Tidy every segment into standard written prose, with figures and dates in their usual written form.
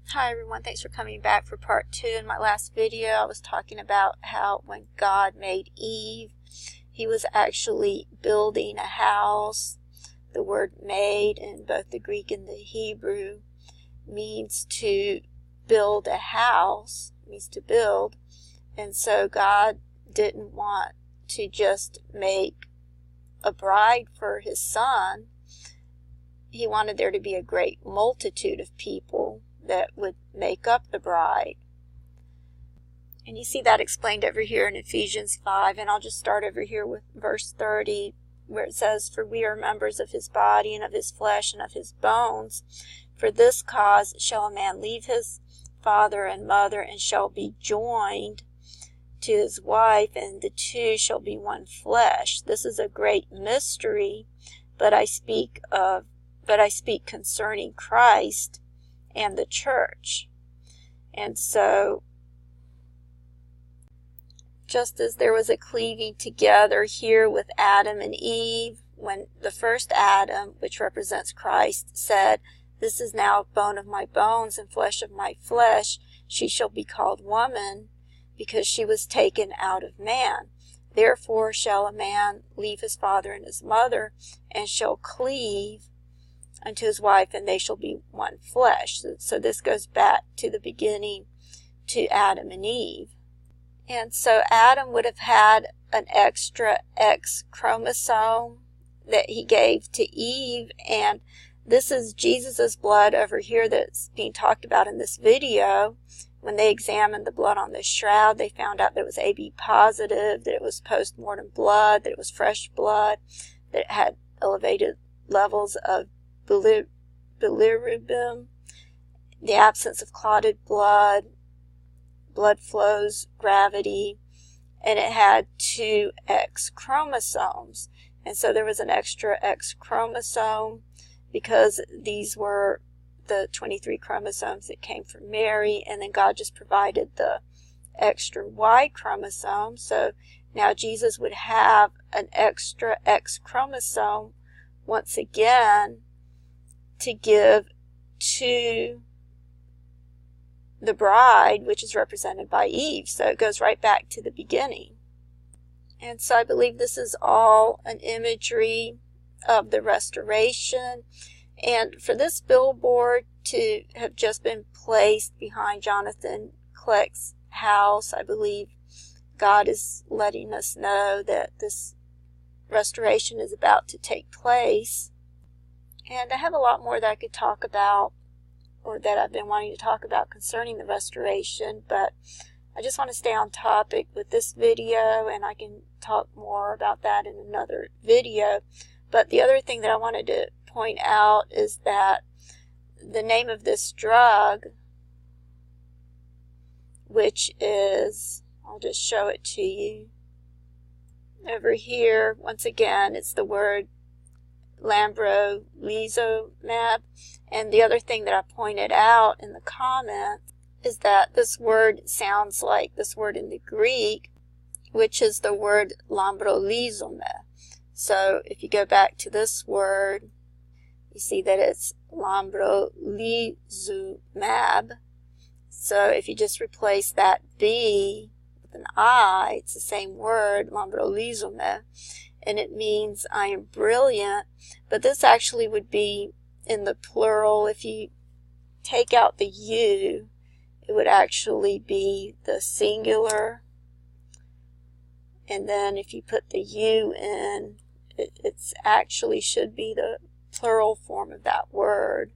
Hi everyone, thanks for coming back for part 2. In my last video I was talking about how when God made Eve, he was actually building a house. The word made in both the Greek and the Hebrew means to build a house, means to build. And so God didn't want to just make a bride for his son. He wanted there to be a great multitude of people that would make up the bride. And you see that explained over here in Ephesians 5, and I'll just start over here with verse 30, where it says, "For we are members of his body and of his flesh and of his bones. For this cause shall a man leave his father and mother, and shall be joined to his wife, and the two shall be one flesh. This is a great mystery, but I speak concerning Christ and the church." And so, just as there was a cleaving together here with Adam and Eve, when the first Adam, which represents Christ, said, "This is now bone of my bones and flesh of my flesh, she shall be called woman, because she was taken out of man. Therefore shall a man leave his father and his mother, and shall cleave unto his wife, and they shall be one flesh." So this goes back to the beginning, to Adam and Eve. And so Adam would have had an extra X chromosome that he gave to Eve, and this is Jesus' blood over here that's being talked about in this video. When they examined the blood on the shroud, they found out that it was AB positive, that it was post-mortem blood, that it was fresh blood, that it had elevated levels of bilirubin, the absence of clotted blood, blood flows, gravity, and it had 2 X chromosomes. And so there was an extra X chromosome because these were the 23 chromosomes that came from Mary, and then God just provided the extra Y chromosome. So now Jesus would have an extra X chromosome once again to give to the bride, which is represented by Eve. So it goes right back to the beginning. And so I believe this is all an imagery of the restoration. And for this billboard to have just been placed behind Jonathan Kleck's house, I believe God is letting us know that this restoration is about to take place. And I have a lot more that I could talk about, or that I've been wanting to talk about concerning the restoration, but I just want to stay on topic with this video, and I can talk more about that in another video. But the other thing that I wanted to point out is that the name of this drug, which is, I'll just show it to you over here. Once again, it's the word lambrolizumab. And the other thing that I pointed out in the comment is that this word sounds like this word in the Greek, which is the word lambrolizumab. So if you go back to this word, you see that it's lambrolizumab. So if you just replace that B with an I, it's the same word, lambrolizumab, and it means I am brilliant. But this actually would be in the plural. If you take out the U, it would actually be the singular. And then if you put the U in, it's actually should be the plural form of that word.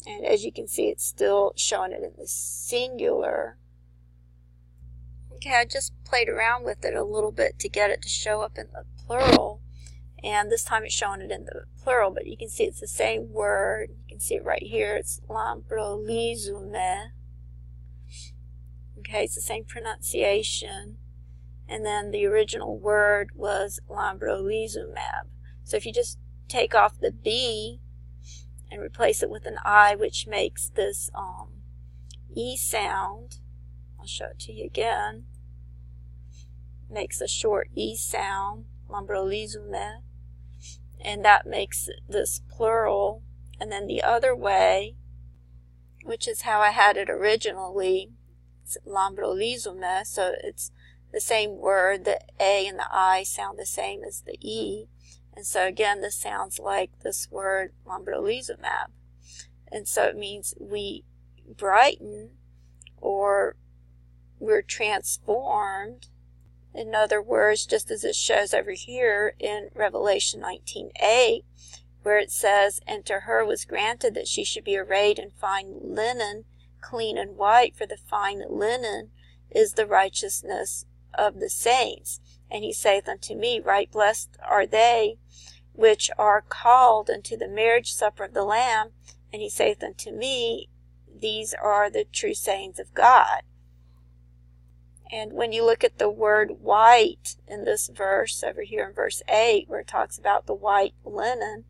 And as you can see, it's still showing it in the singular. Okay, I just played around with it a little bit to get it to show up in the plural. And this time it's showing it in the plural, but you can see it's the same word. You can see it right here. It's lambrolizumab. Okay, it's the same pronunciation. And then the original word was lambrolizumab. So if you just take off the B and replace it with an I, which makes this E sound, I'll show it to you again, makes a short E sound, lambrolizumab. and that makes this plural. And then the other way, which is how I had it originally, it's lambrolizome, so it's the same word. The A and the I sound the same as the E. And so again, this sounds like this word lambrolizumab. And so it means we brighten, or we're transformed. In other words, just as it shows over here in Revelation 19:8, where it says, "And to her was granted that she should be arrayed in fine linen, clean and white, for the fine linen is the righteousness of the saints. And he saith unto me, Right blessed are they which are called unto the marriage supper of the Lamb. And he saith unto me, These are the true sayings of God." And when you look at the word white in this verse over here in verse 8, where it talks about the white linen,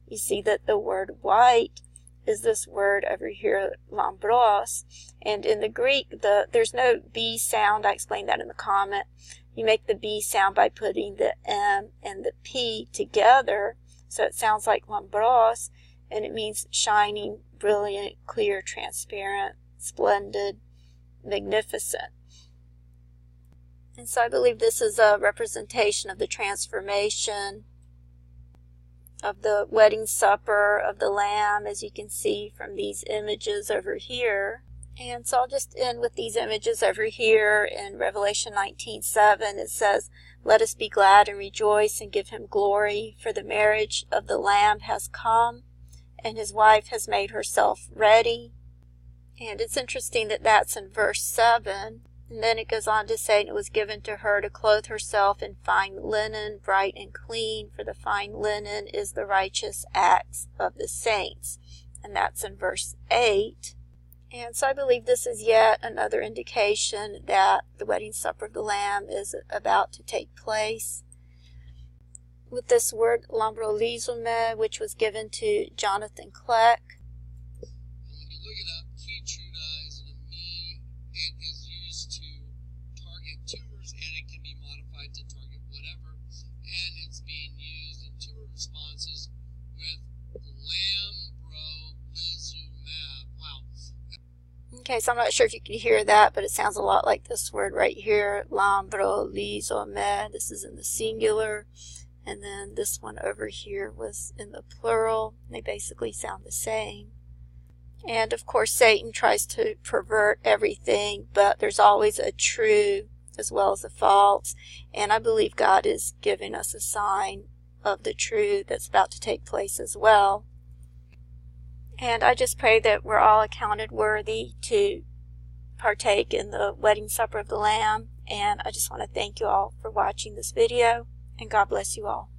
you see that the word white is this word over here, lambros. And in the Greek, there's no B sound. I explained that in the comment. You make the B sound by putting the M and the P together. So it sounds like lambros, and it means shining, brilliant, clear, transparent, splendid, magnificent. And so I believe this is a representation of the transformation of the wedding supper of the Lamb, as you can see from these images over here. And so I'll just end with these images over here in Revelation 19:7. It says, "Let us be glad and rejoice and give him glory, for the marriage of the Lamb has come, and his wife has made herself ready." And it's interesting that that's in verse 7. And then it goes on to say, "And it was given to her to clothe herself in fine linen, bright and clean, for the fine linen is the righteous acts of the saints." And that's in verse 8. And so I believe this is yet another indication that the wedding supper of the Lamb is about to take place. With this word lambrolizome, which was given to Jonathan Kleck. When you look it up, SHROUD is an amine. It is used to target tumors, and it can be modified to target whatever. And it's being used in tumor responses with lambrolizumab. Wow. Okay, so I'm not sure if you can hear that, but it sounds a lot like this word right here, lambrolizome. This is in the singular. And then this one over here was in the plural. They basically sound the same. And of course, Satan tries to pervert everything, but there's always a true as well as a false. And I believe God is giving us a sign of the true that's about to take place as well. And I just pray that we're all accounted worthy to partake in the wedding supper of the Lamb. And I just want to thank you all for watching this video. And God bless you all.